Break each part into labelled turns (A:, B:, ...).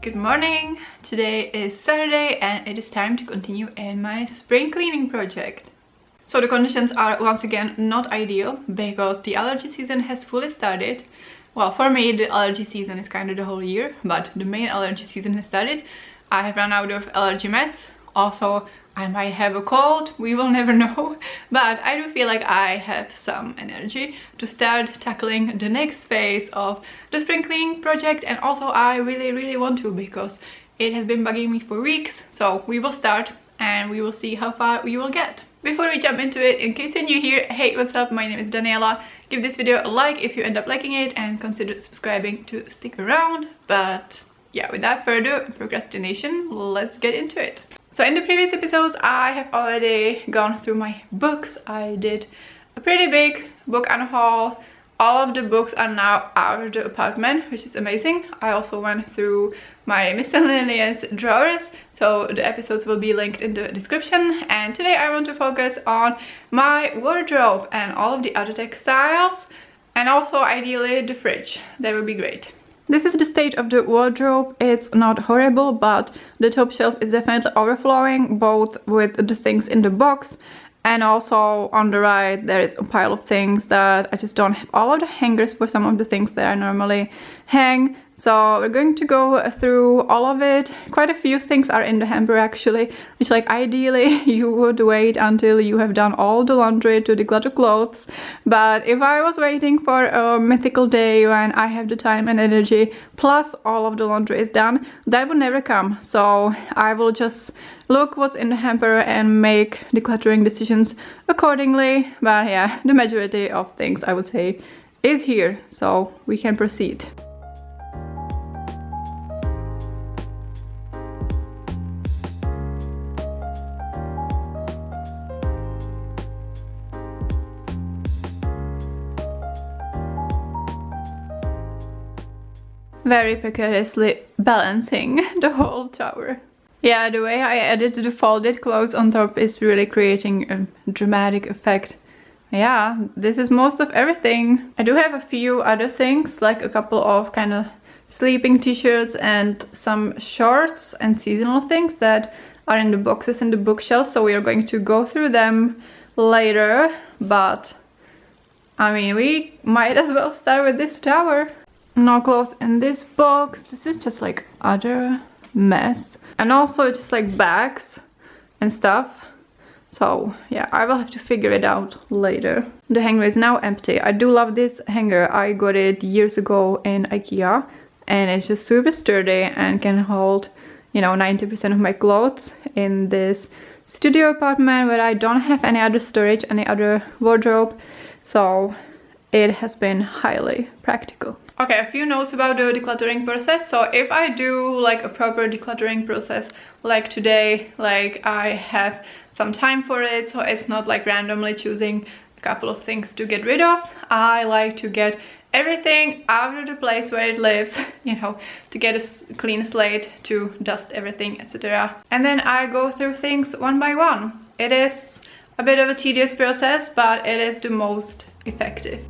A: Good morning! Today is Saturday and it is time to continue in my spring cleaning project. So the conditions are once again not ideal because the allergy season has fully started. Well, for me the allergy season is kind of the whole year, but the main allergy season has started. I have run out of allergy meds. Also, I might have a cold, we will never know, but I do feel like I have some energy to start tackling the next phase of the spring cleaning project, and also I really want to because it has been bugging me for weeks. So we will start and we will see how far we will get. Before we jump into it, in case you're new here, hey, what's up? My name is Daniela. Give this video a like if you end up liking it and consider subscribing to stick around. But yeah, without further procrastination, let's get into it. So in the previous episodes I have already gone through my books. I did a pretty big book unhaul. All of the books are now out of the apartment, which is amazing. I also went through my miscellaneous drawers, so the episodes will be linked in the description. And today I want to focus on my wardrobe and all of the other textiles, and also ideally the fridge. That would be great. This is the state of the wardrobe. It's not horrible, but the top shelf is definitely overflowing, both with the things in the box and also on the right there is a pile of things that I just don't have all of the hangers for some of the things that I normally hang. So we're going to go through all of it. Quite a few things are in the hamper actually, which like ideally you would wait until you have done all the laundry to declutter clothes. But if I was waiting for a mythical day when I have the time and energy plus all of the laundry is done, that would never come. So I will just look what's in the hamper and make decluttering decisions accordingly. But yeah, the majority of things I would say is here, so we can proceed. Very precariously balancing the whole tower. Yeah, the way I added the folded clothes on top is really creating a dramatic effect. Yeah, this is most of everything. I do have a few other things, like a couple of kind of sleeping t-shirts and some shorts and seasonal things that are in the boxes in the bookshelf, so we are going to go through them later. But I mean, we might as well start with this tower. No clothes in this box. This is just like other mess, and also just like bags and stuff. So yeah, I will have to figure it out later. The hanger is now empty. I do love this hanger. I got it years ago in IKEA and it's just super sturdy and can hold, you know, 90% of my clothes in this studio apartment where I don't have any other storage, any other wardrobe. So it has been highly practical. Okay, a few notes about the decluttering process. So if I do like a proper decluttering process like today, like I have some time for it, so it's not like randomly choosing a couple of things to get rid of. I like to get everything out of the place where it lives, you know, to get a clean slate, to dust everything, etc. And then I go through things one by one. It is a bit of a tedious process, but it is the most effective.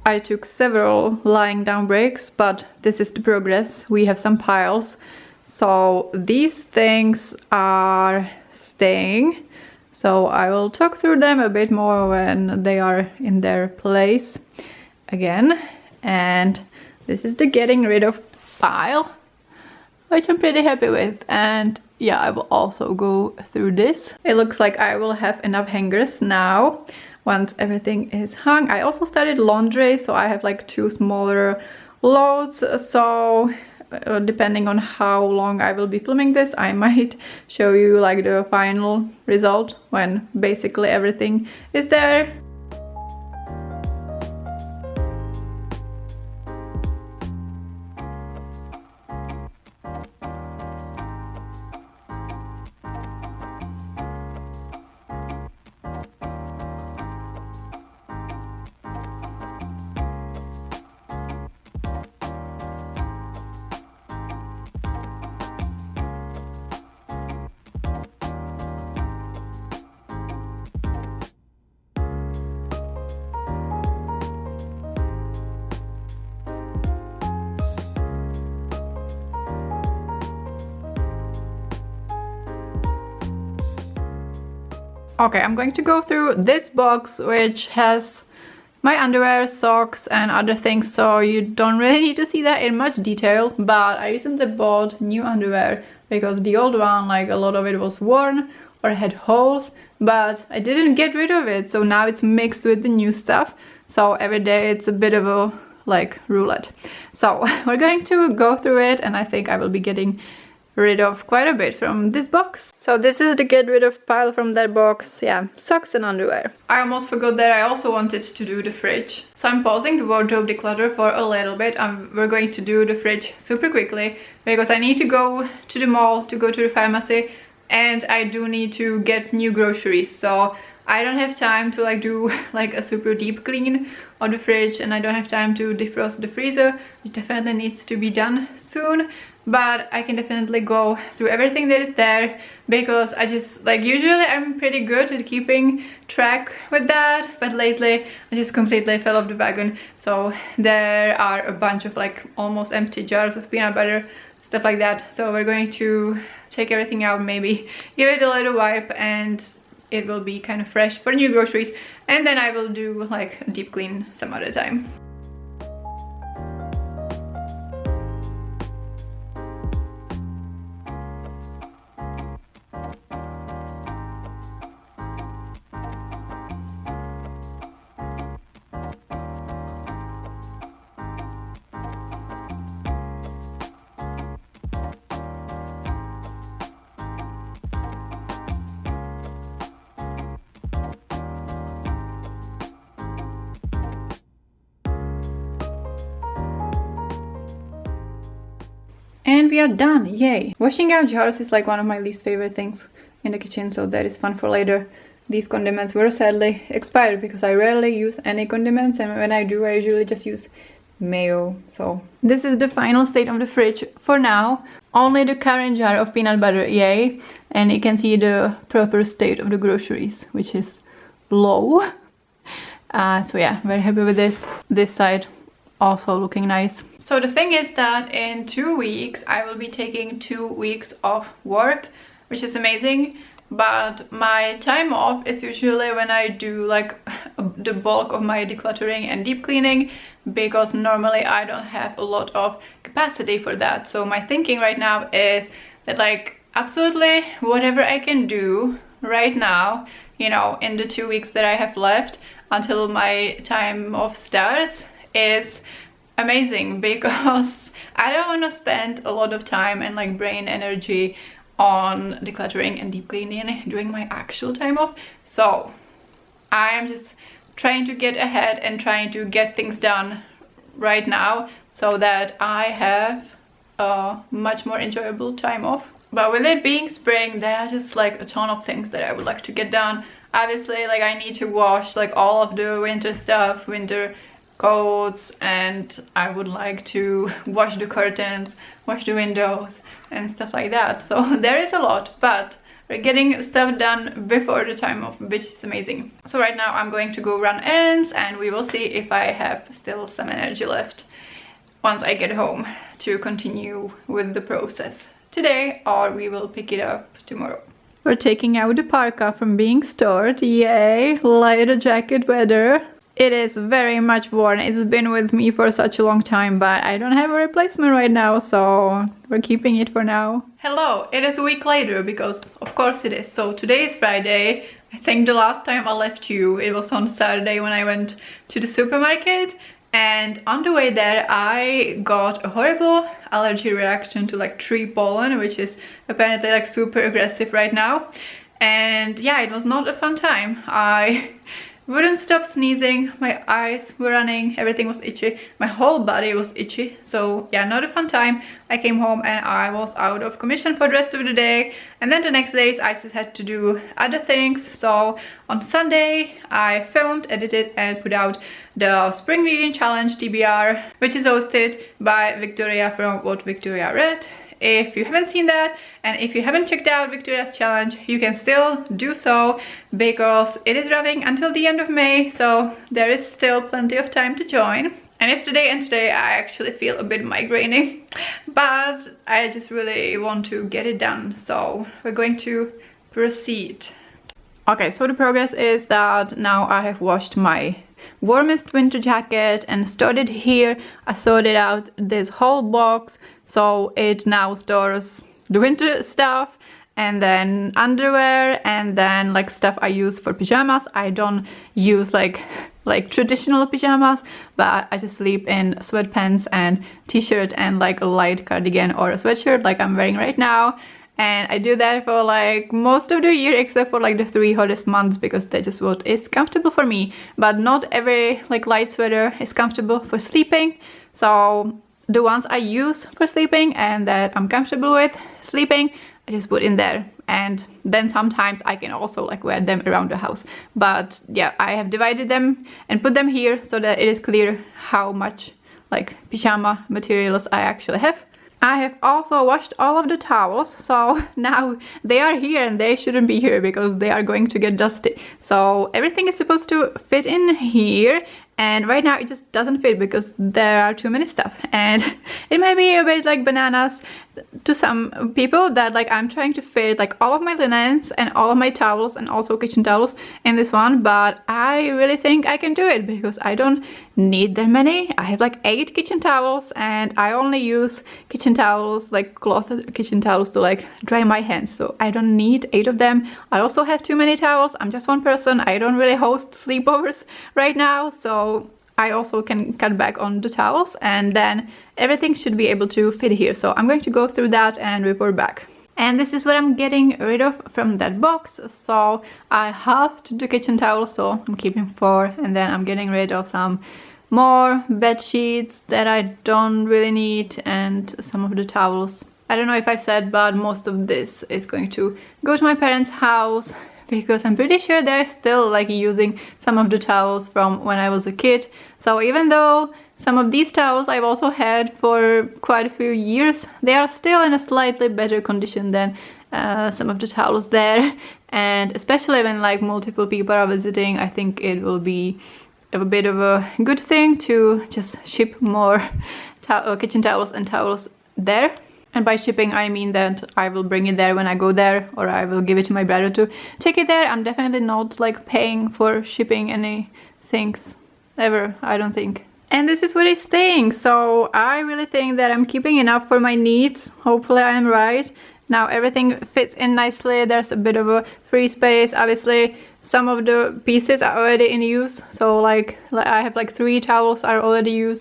A: I took several lying down breaks, but this is the progress. We have some piles. So these things are staying. So I will talk through them a bit more when they are in their place again. And this is the getting rid of pile, which I'm pretty happy with. And yeah, I will also go through this. It looks like I will have enough hangers now once everything is hung. I also started laundry, so I have like 2 smaller loads. So depending on how long I will be filming this, I might show you like the final result when basically everything is there. Okay, I'm going to go through this box, which has my underwear, socks and other things, so you don't really need to see that in much detail, but I recently bought new underwear because the old one, like a lot of it was worn or had holes, but I didn't get rid of it, so now it's mixed with the new stuff, so every day it's a bit of a like roulette. So we're going to go through it, and I think I will be getting rid of quite a bit from this box. So this is the get rid of pile from that box. Yeah, socks and underwear. I almost forgot that I also wanted to do the fridge. So I'm pausing the wardrobe declutter for a little bit, and we're going to do the fridge super quickly because I need to go to the mall, to go to the pharmacy, and I do need to get new groceries. So I don't have time to like do like a super deep clean of the fridge, and I don't have time to defrost the freezer, which definitely needs to be done soon. But I can definitely go through everything that is there because I just like, usually I'm pretty good at keeping track with that, but lately I just completely fell off the wagon. So there are a bunch of like almost empty jars of peanut butter, stuff like that. So we're going to take everything out, maybe give it a little wipe, and it will be kind of fresh for new groceries, and then I will do like a deep clean some other time. And we are done, yay! Washing out jars is like one of my least favorite things in the kitchen, so that is fun for later. These condiments were sadly expired because I rarely use any condiments, and when I do, I usually just use mayo. So this is the final state of the fridge for now. Only the current jar of peanut butter, yay! And you can see the proper state of the groceries, which is low. So yeah, very happy with this. This side also looking nice. So the thing is that in 2 weeks I will be taking 2 weeks off work, which is amazing, but my time off is usually when I do like the bulk of my decluttering and deep cleaning, because normally I don't have a lot of capacity for that. So my thinking right now is that like absolutely whatever I can do right now, you know, in the 2 weeks that I have left until my time off starts is amazing, because I don't want to spend a lot of time and like brain energy on decluttering and deep cleaning during my actual time off. So I am just trying to get ahead and trying to get things done right now so that I have a much more enjoyable time off. But with it being spring, there are just like a ton of things that I would like to get done. Obviously, like I need to wash like all of the winter stuff, winter coats, and I would like to wash the curtains, wash the windows and stuff like that. So there is a lot, but we're getting stuff done before the time off, which is amazing. So right now I'm going to go run errands, and we will see if I have still some energy left once I get home to continue with the process today, or we will pick it up tomorrow. We're taking out the parka from being stored, yay, lighter jacket weather. It is very much worn. It's been with me for such a long time, but I don't have a replacement right now, so we're keeping it for now. Hello, it is a week later, because of course it is. So today is Friday. I think the last time I left you, it was on Saturday when I went to the supermarket, and on the way there I got a horrible allergy reaction to like tree pollen, which is apparently like super aggressive right now. And yeah, it was not a fun time. I wouldn't stop sneezing, my eyes were running, everything was itchy, my whole body was itchy. So yeah, not a fun time. I came home and I was out of commission for the rest of the day, and then the next days I just had to do other things. So on Sunday I filmed, edited and put out the Spring Reading Challenge TBR, which is hosted by Victoria from What Victoria Read. If you haven't seen that, and if you haven't checked out Victoria's challenge, you can still do so, because it is running until the end of May, so there is still plenty of time to join. And it's today, and today I actually feel a bit migraine-y, but I just really want to get it done, so we're going to proceed. Okay, so the progress is that now I have washed my warmest winter jacket and stored it here. I sorted out this whole box, so it now stores the winter stuff and then underwear and then like stuff I use for pajamas. I don't use like traditional pajamas, but I just sleep in sweatpants and t-shirt and like a light cardigan or a sweatshirt like I'm wearing right now. And I do that for like most of the year except for like the 3 hottest months because that's just what is comfortable for me. But not every like light sweater is comfortable for sleeping. So the ones I use for sleeping and that I'm comfortable with sleeping, I just put in there. And then sometimes I can also like wear them around the house. But yeah, I have divided them and put them here so that it is clear how much like pajama materials I actually have. I have also washed all of the towels, so now they are here and they shouldn't be here because they are going to get dusty. So everything is supposed to fit in here, and right now it just doesn't fit because there are too many stuff. And it might be a bit like bananas to some people that like I'm trying to fit like all of my linens and all of my towels and also kitchen towels in this one, but I really think I can do it because I don't need that many. I have like 8 kitchen towels and I only use kitchen towels, like cloth kitchen towels, to like dry my hands, so I don't need 8 of them. I also have too many towels. I'm just one person. I don't really host sleepovers right now, so I also can cut back on the towels, and then everything should be able to fit here. So I'm going to go through that and report back. And this is what I'm getting rid of from that box. So I halved the kitchen towels, so I'm keeping 4, and then I'm getting rid of some more bed sheets that I don't really need and some of the towels. I don't know if I've said, but most of this is going to go to my parents' house, because I'm pretty sure they're still like using some of the towels from when I was a kid. So even though some of these towels I've also had for quite a few years, they are still in a slightly better condition than some of the towels there. And especially when like multiple people are visiting, I think it will be a bit of a good thing to just ship more kitchen towels and towels there. And by shipping, I mean that I will bring it there when I go there, or I will give it to my brother to take it there. I'm definitely not like paying for shipping any things ever, I don't think. And this is what is staying, so I really think that I'm keeping enough for my needs. Hopefully I am right. Now everything fits in nicely. There's a bit of a free space. Obviously some of the pieces are already in use, so like I have like 3 towels are already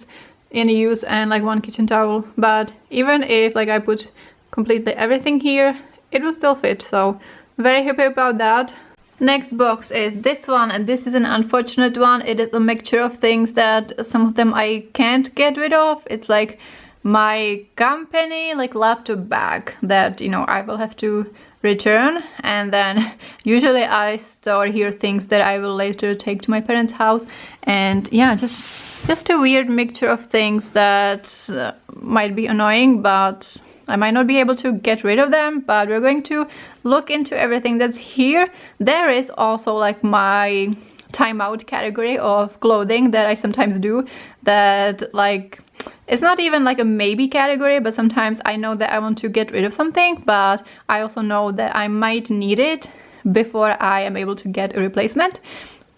A: in use and like 1 kitchen towel. But even if like I put completely everything here, it will still fit, so very happy about that. Next box is this one, and this is an unfortunate one. It is a mixture of things that some of them I can't get rid of. It's like my company like laptop bag that, you know, I will have to return, and then usually I store here things that I will later take to my parents' house. And yeah, just a weird mixture of things that might be annoying, but I might not be able to get rid of them. But we're going to look into everything that's here. There is also like my timeout category of clothing that I sometimes do, that like it's not even like a maybe category, but sometimes I know that I want to get rid of something, but I also know that I might need it before I am able to get a replacement.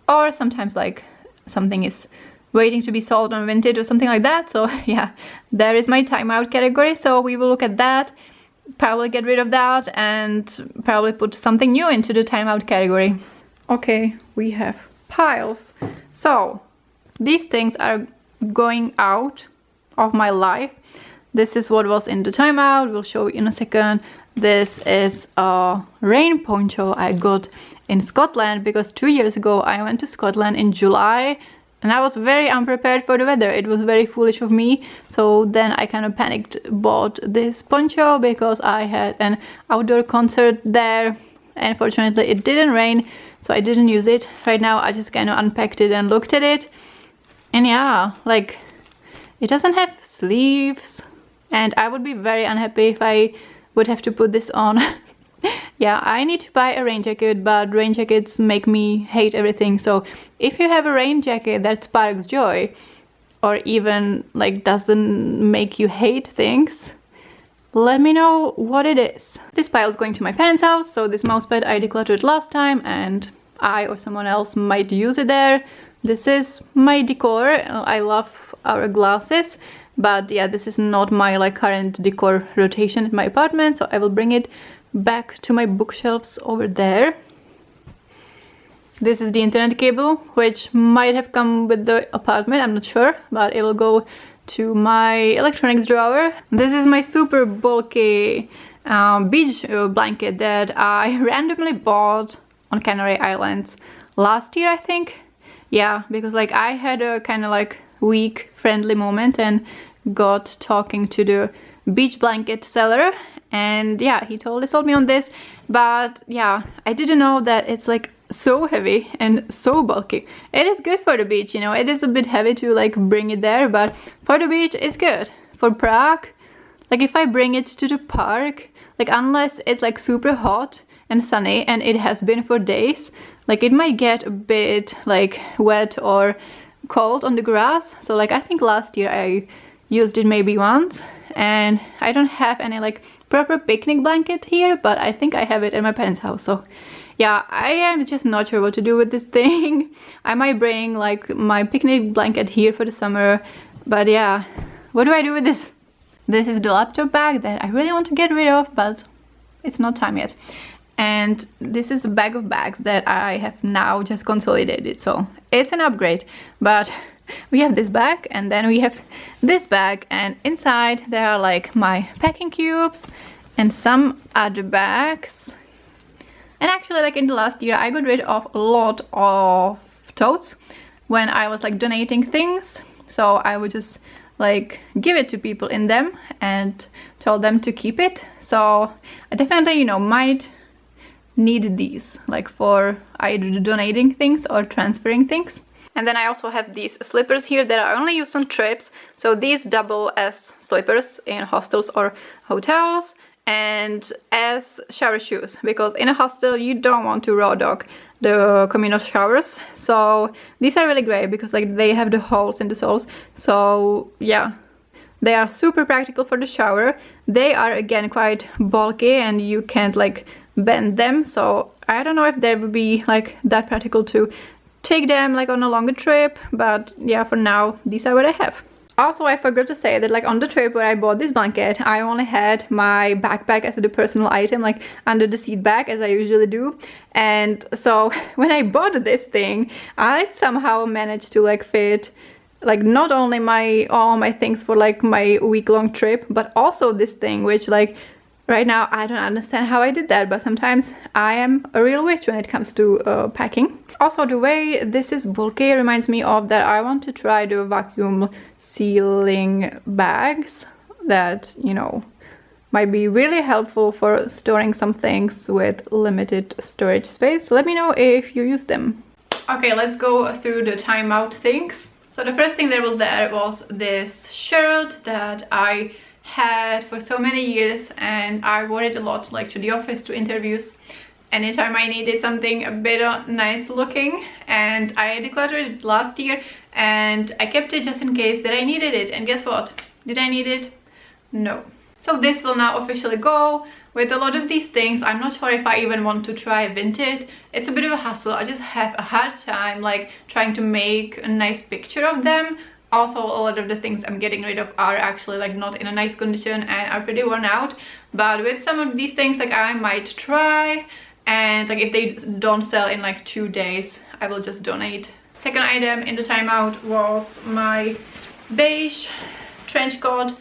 A: Or sometimes like something is waiting to be sold on Vinted or something like that. So yeah, there is my timeout category. So we will look at that, probably get rid of that, and probably put something new into the timeout category. Okay, we have piles. So these things are going out of my life. This is what was in the timeout. We'll show you in a second. This is a rain poncho I got in Scotland, because 2 years ago I went to Scotland in July and I was very unprepared for the weather. It was very foolish of me. So then I kind of panicked, bought this poncho because I had an outdoor concert there. And fortunately it didn't rain, so I didn't use it. Right now I just kind of unpacked it and looked at it. And yeah, like it doesn't have sleeves, and I would be very unhappy if I would have to put this on. Yeah, I need to buy a rain jacket, but rain jackets make me hate everything. So if you have a rain jacket that sparks joy, or even like doesn't make you hate things, let me know what it is. This pile is going to my parents' house. So this mouse pad I decluttered last time, and I or someone else might use it there. This is my decor. I love our glasses, but yeah, this is not my like current decor rotation in my apartment, so I will bring it back to my bookshelves over there. This is the internet cable, which might have come with the apartment, I'm not sure, but it will go to my electronics drawer. This is my super bulky beach blanket that I randomly bought on Canary Islands last year, I think. Yeah, because like I had a kind of like week friendly moment and got talking to the beach blanket seller, and yeah, he totally sold me on this. But yeah, I didn't know that it's like so heavy and so bulky. It is good for the beach, you know, it is a bit heavy to like bring it there, but for the beach it's good. For Prague, like if I bring it to the park, like unless it's like super hot and sunny, and it has been for days, like it might get a bit like wet or cold on the grass. So like I think last year I used it maybe once, and I don't have any like proper picnic blanket here, but I think I have it in my parents' house. So yeah, I am just not sure what to do with this thing. I might bring like my picnic blanket here for the summer, but yeah, what do I do with this? This is the laptop bag that I really want to get rid of, but it's not time yet. And this is a bag of bags that I have now just consolidated, so it's an upgrade. But we have this bag, and then we have this bag, and inside there are like my packing cubes and some other bags. And actually, like in the last year, I got rid of a lot of totes when I was like donating things. So I would just like give it to people in them and tell them to keep it. So I definitely, you know, might need these like for either donating things or transferring things. And then I also have these slippers here that are only used on trips. So these double as slippers in hostels or hotels, and as shower shoes, because in a hostel you don't want to raw dog the communal showers. So these are really great because like they have the holes in the soles. So yeah, they are super practical for the shower. They are again quite bulky and you can't like bend them, so I don't know if they would be like that practical to take them like on a longer trip, but yeah, for now these are what I have. Also, I forgot to say that like on the trip where I bought this blanket, I only had my backpack as the personal item, like under the seat bag as I usually do. And so when I bought this thing, I somehow managed to like fit like not only all my things for like my week-long trip, but also this thing, which like right now I don't understand how I did that, but sometimes I am a real witch when it comes to packing. Also, the way this is bulky reminds me of that I want to try the vacuum sealing bags that, you know, might be really helpful for storing some things with limited storage space. So let me know if you use them. Okay, let's go through the timeout things. So the first thing that was there was this shirt that I had for so many years, and I wore it a lot, like to the office, to interviews, anytime I needed something a bit nice looking. And I decluttered it last year and I kept it just in case that I needed it. And guess what? Did I need it? No. So this will now officially go with a lot of these things. I'm not sure if I even want to try vintage. It's a bit of a hassle. I just have a hard time like trying to make a nice picture of them. Also, a lot of the things I'm getting rid of are actually like not in a nice condition and are pretty worn out. But with some of these things, like I might try, and like if they don't sell in like 2 days, I will just donate. Second item in the timeout was my beige trench coat.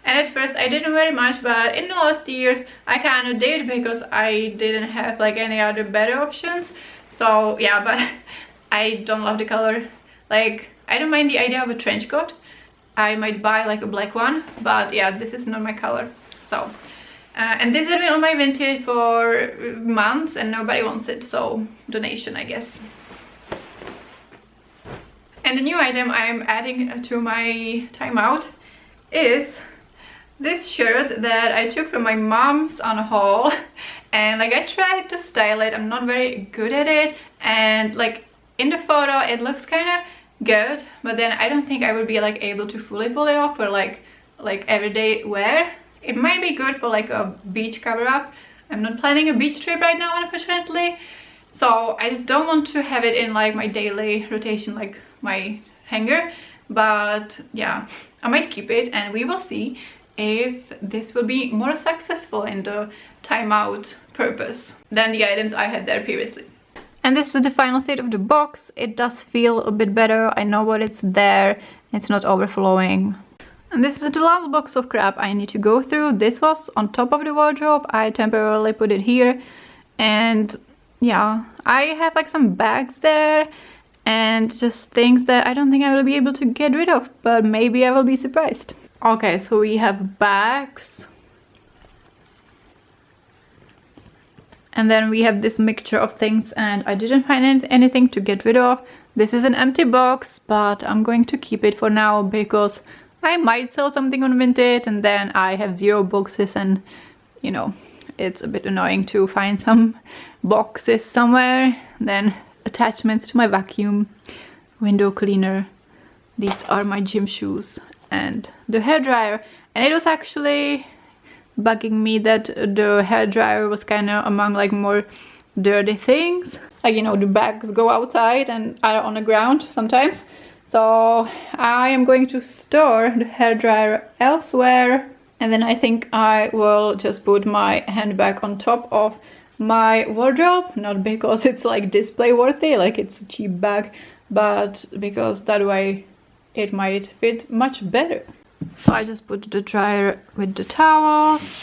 A: And at first I didn't very much, but in the last years I kind of did because I didn't have like any other better options. So yeah, but I don't love the color. Like, I don't mind the idea of a trench coat. I might buy like a black one, but yeah, this is not my color. So and this has been on my vintage for months and nobody wants it, so donation, I guess. And the new item I'm adding to my timeout is this shirt that I took from my mom's on a haul, and like I tried to style it. I'm not very good at it, and like in the photo it looks kind of good, but then I don't think I would be like able to fully pull it off for like everyday wear. It might be good for like a beach cover-up. I'm not planning a beach trip right now, unfortunately, So I just don't want to have it in like my daily rotation, like my hanger. But yeah, I might keep it, and we will see if this will be more successful in the timeout purpose than the items I had there previously. And this is the final state of the box. It does feel a bit better. I know what it's there. It's not overflowing. And this is the last box of crap I need to go through. This was on top of the wardrobe. I temporarily put it here. And yeah, I have like some bags there and just things that I don't think I will be able to get rid of, but maybe I will be surprised. Okay, so we have bags. And then we have this mixture of things, and I didn't find anything to get rid of. This is an empty box, but I'm going to keep it for now because I might sell something on Vinted, and then I have 0 boxes, and you know, it's a bit annoying to find some boxes somewhere. Then attachments to my vacuum, window cleaner. These are my gym shoes and the hairdryer. And it was actually bugging me that the hairdryer was kind of among like more dirty things. Like, you know, the bags go outside and are on the ground sometimes. So I am going to store the hairdryer elsewhere. And then I think I will just put my handbag on top of my wardrobe. Not because it's like display worthy, like it's a cheap bag, but because that way it might fit much better. So I just put the dryer with the towels,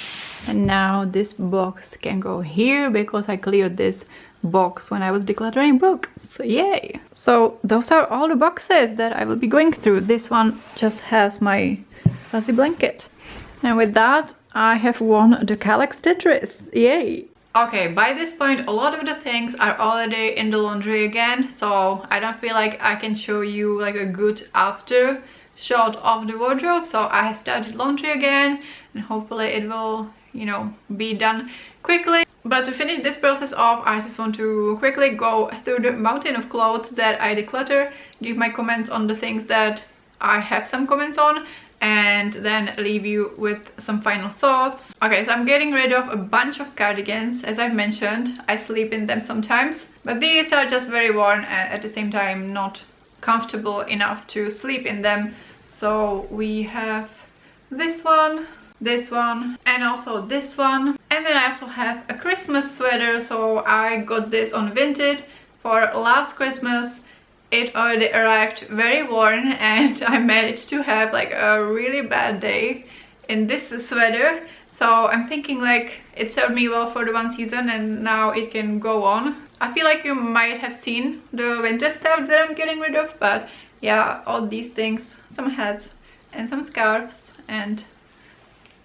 A: and now this box can go here because I cleared this box when I was decluttering books. So yay! So those are all the boxes that I will be going through. This one just has my fuzzy blanket. And with that, I have won the Kallax Tetris. Yay! Okay, by this point, a lot of the things are already in the laundry again, so I don't feel like I can show you like a good after shot of the wardrobe. So I have started laundry again, and hopefully it will, you know, be done quickly. But to finish this process off, I just want to quickly go through the mountain of clothes that I declutter, give my comments on the things that I have some comments on, and then leave you with some final thoughts. Okay, so I'm getting rid of a bunch of cardigans. As I've mentioned, I sleep in them sometimes, but these are just very worn and at the same time not comfortable enough to sleep in them. So we have this one, and also this one. And then I also have a Christmas sweater. So I got this on Vinted for last Christmas. It already arrived very worn, and I managed to have like a really bad day in this sweater. So I'm thinking like it served me well for the one season, and now it can go on. I feel like you might have seen the winter stuff that I'm getting rid of, but yeah, all these things, some hats and some scarves and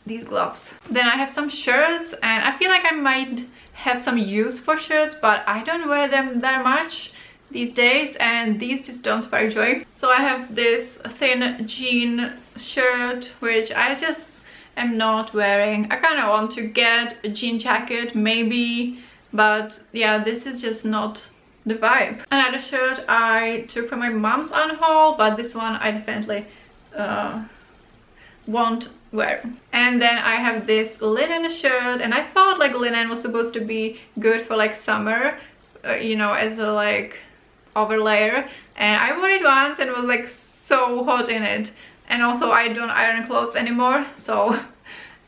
A: these gloves. Then I have some shirts, and I feel like I might have some use for shirts, but I don't wear them that much these days, and these just don't spark joy. So I have this thin jean shirt which I just am not wearing. I kind of want to get a jean jacket maybe, but yeah, this is just not the vibe. Another shirt I took from my mom's unhaul, but this one I definitely won't wear. And then I have this linen shirt, and I thought like linen was supposed to be good for like summer, you know, as a like overlayer, and I wore it once and it was like so hot in it. And also I don't iron clothes anymore, so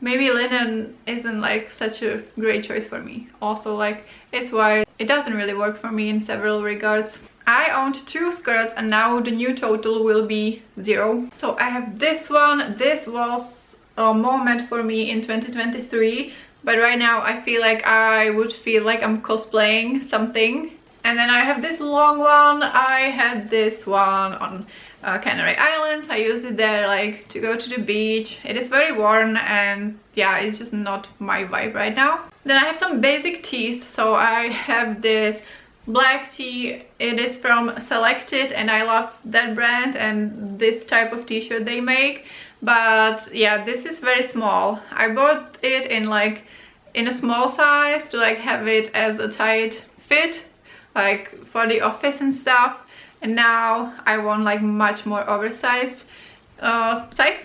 A: maybe linen isn't like such a great choice for me. Also, like, it's white, it doesn't really work for me in several regards. I owned 2 skirts, and now the new total will be 0. So I have this one. This was a moment for me in 2023, but right now I feel like I would feel like I'm cosplaying something. And then I have this long one. I had this one on Canary Islands. I use it there like to go to the beach. It is very worn, and yeah, it's just not my vibe right now. Then I have some basic tees. So I have this black tee. It is from Selected, and I love that brand and this type of t-shirt they make. But yeah, this is very small. I bought it in like in a small size to like have it as a tight fit, like for the office and stuff, and now I want like much more oversized size.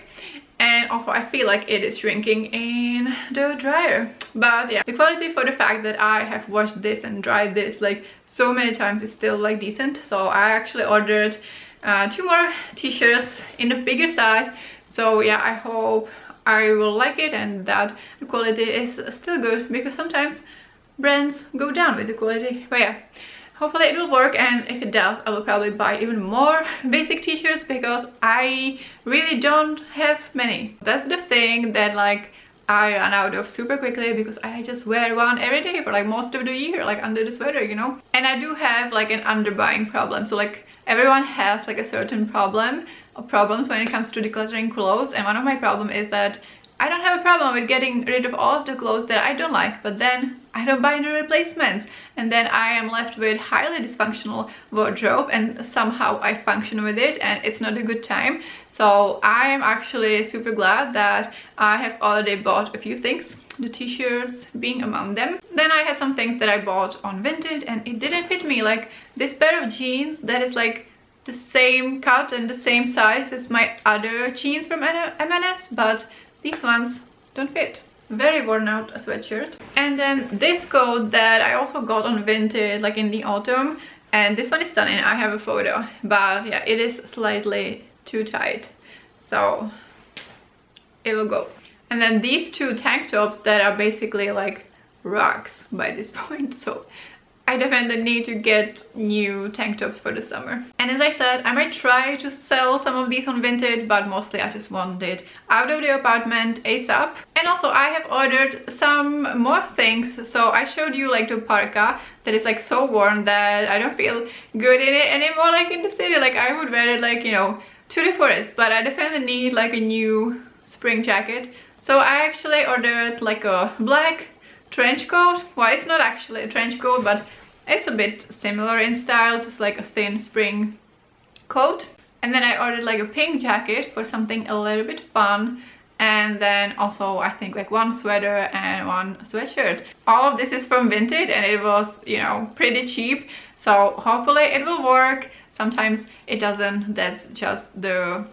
A: And also I feel like it is shrinking in the dryer. But yeah, the quality, for the fact that I have washed this and dried this like so many times it's still like decent. So I actually ordered 2 more t-shirts in a bigger size. So yeah, I hope I will like it and that the quality is still good, because sometimes brands go down with the quality. But yeah, hopefully it will work, and if it does, I will probably buy even more basic t-shirts, because I really don't have many. That's the thing that like I run out of super quickly, because I just wear one every day for like most of the year, like under the sweater, you know. And I do have like an underbuying problem. So like everyone has like a certain problems when it comes to decluttering clothes, and one of my problem is that I don't have a problem with getting rid of all of the clothes that I don't like, but then I don't buy any replacements, and then I am left with highly dysfunctional wardrobe, and somehow I function with it and it's not a good time. So I am actually super glad that I have already bought a few things, the t-shirts being among them. Then I had some things that I bought on Vinted and it didn't fit me, like this pair of jeans that is like the same cut and the same size as my other jeans from M&S, but these ones don't fit. Very worn out sweatshirt. And then this coat that I also got on Vinted like in the autumn, and this one is stunning. I have a photo, but yeah, it is slightly too tight, so it will go. And then these 2 tank tops that are basically like rocks by this point, so I definitely need to get new tank tops for the summer. And as I said, I might try to sell some of these on Vinted, but mostly I just want it out of the apartment ASAP. And also I have ordered some more things. So I showed you like the parka that is like so worn that I don't feel good in it anymore, like in the city. Like I would wear it like, you know, to the forest, but I definitely need like a new spring jacket. So I actually ordered like a black trench coat. Well, it's not actually a trench coat, but it's a bit similar in style, just like a thin spring coat. And then I ordered like a pink jacket for something a little bit fun. And then also I think like 1 sweater and 1 sweatshirt. All of this is from Vinted and it was, you know, pretty cheap. So hopefully it will work. Sometimes it doesn't, that's just the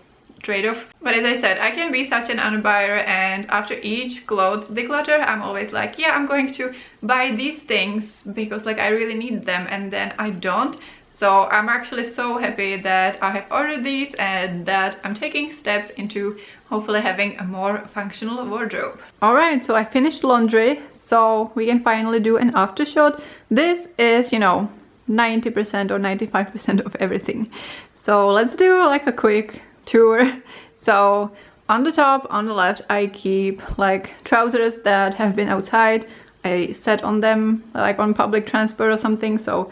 A: trade-off. But as I said, I can be such an unbuyer, and after each clothes declutter I'm always like, yeah, I'm going to buy these things because like I really need them, and then I don't. So I'm actually so happy that I have ordered these and that I'm taking steps into hopefully having a more functional wardrobe. Alright, so I finished laundry, so we can finally do an after shot. This is, you know, 90% or 95% of everything. So let's do like a quick tour. So on the top, on the left, I keep like trousers that have been outside. I sat on them like on public transport or something, so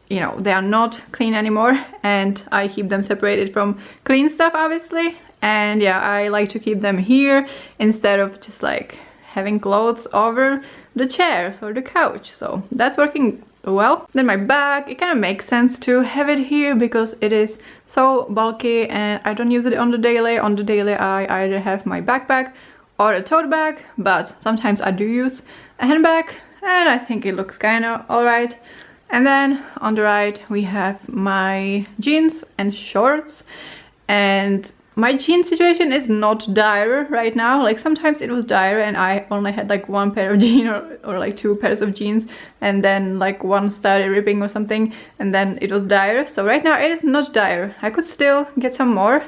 A: you know they are not clean anymore, and I keep them separated from clean stuff obviously. And yeah, I like to keep them here instead of just like having clothes over the chairs or the couch, so that's working well. Then my bag, it kind of makes sense to have it here because it is so bulky and I don't use it on the daily. On the daily I either have my backpack or a tote bag, but sometimes I do use a handbag and I think it looks kind of alright. And then on the right we have my jeans and shorts, and my jean situation is not dire right now. Like sometimes it was dire and I only had like 1 pair of jeans or like 2 pairs of jeans, and then like one started ripping or something and then it was dire. So right now it is not dire. I could still get some more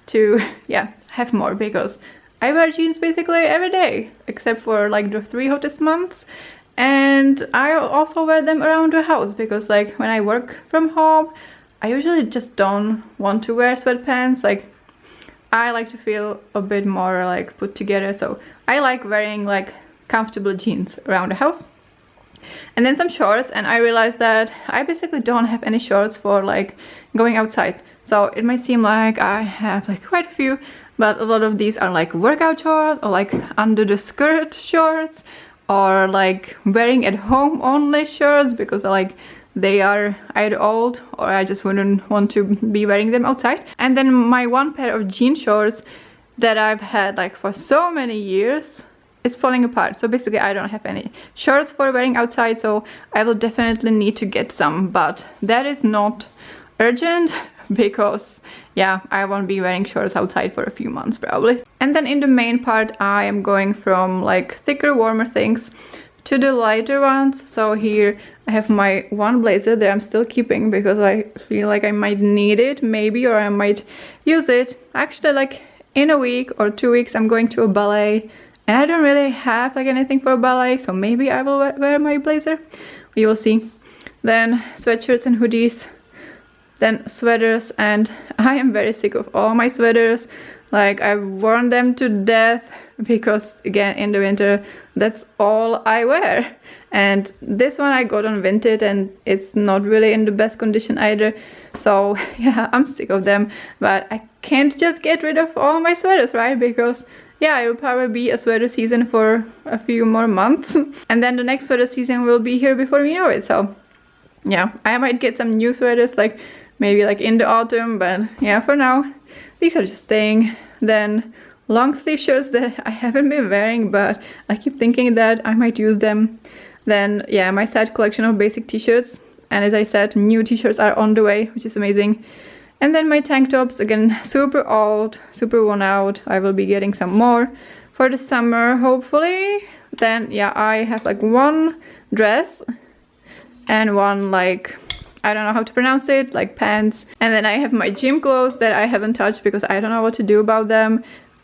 A: to, yeah, have more, because I wear jeans basically every day except for like the 3 hottest months. And I also wear them around the house because like when I work from home I usually just don't want to wear sweatpants. Like I like to feel a bit more like put together, so I like wearing like comfortable jeans around the house. And then some shorts, and I realized that I basically don't have any shorts for like going outside. So it might seem like I have like quite a few, but a lot of these are like workout shorts or like under the skirt shorts or like wearing at home only shirts, because like they are either old or I just wouldn't want to be wearing them outside. And then my 1 pair of jean shorts that I've had like for so many years is falling apart. So basically I don't have any shorts for wearing outside, so I will definitely need to get some, but that is not urgent because yeah, I won't be wearing shorts outside for a few months probably. And then in the main part I am going from like thicker, warmer things to the lighter ones. So here I have my one blazer that I'm still keeping because I feel like I might need it maybe, or I might use it. Actually, like in a week or 2 weeks I'm going to a ballet and I don't really have like anything for a ballet, so maybe I will wear my blazer. We will see. Then sweatshirts and hoodies, then sweaters, and I am very sick of all my sweaters. Like I've worn them to death because again in the winter that's all I wear. And this one I got on Vinted and it's not really in the best condition either. So yeah, I'm sick of them, but I can't just get rid of all my sweaters, right? Because yeah, it will probably be a sweater season for a few more months and then the next sweater season will be here before we know it. So yeah, I might get some new sweaters like maybe like in the autumn, but yeah, for now these are just staying. Then long sleeve shirts that I haven't been wearing, but I keep thinking that I might use them. Then yeah, my sad collection of basic t-shirts, and as I said, new t-shirts are on the way, which is amazing. And then my tank tops, again super old, super worn out. I will be getting some more for the summer hopefully. Then yeah, I have like one dress and one like, I don't know how to pronounce it, like pants. And then I have my gym clothes that I haven't touched because I don't know what to do about them.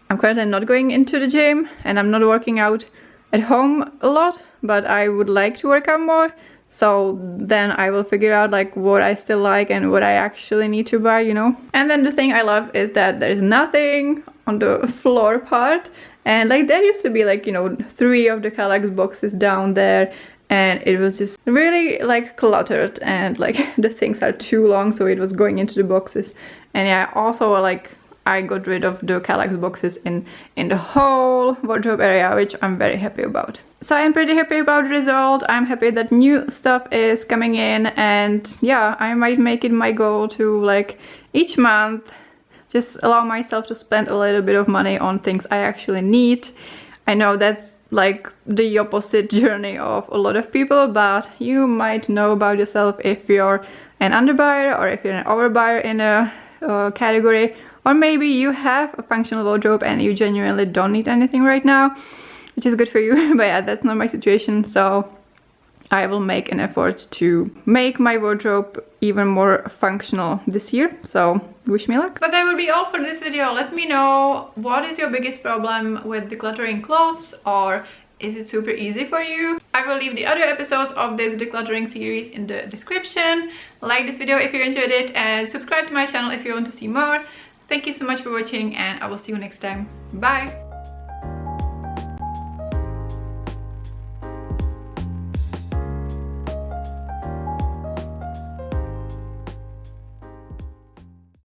A: I'm currently not going into the gym and I'm not working out at home a lot, but I would like to work out more. So then I will figure out like what I still like and what I actually need to buy, you know. And then the thing I love is that there is nothing on the floor part. And like there used to be like, you know, 3 of the Kellogg's boxes down there. And it was just really like cluttered and like the things are too long, so it was going into the boxes. And yeah, also like I got rid of the Kellogg's boxes in the whole wardrobe area, which I'm very happy about. So I'm pretty happy about the result. I'm happy that new stuff is coming in, and yeah, I might make it my goal to like each month just allow myself to spend a little bit of money on things I actually need. I know that's like the opposite journey of a lot of people, but you might know about yourself if you're an underbuyer or if you're an overbuyer in a category, or maybe you have a functional wardrobe and you genuinely don't need anything right now, which is good for you. But yeah, that's not my situation, so I will make an effort to make my wardrobe even more functional this year, so wish me luck. But that would be all for this video. Let me know, what is your biggest problem with decluttering clothes, or is it super easy for you? I will leave the other episodes of this decluttering series in the description. Like this video if you enjoyed it, and subscribe to my channel if you want to see more. Thank you so much for watching, and I will see you next time. Bye!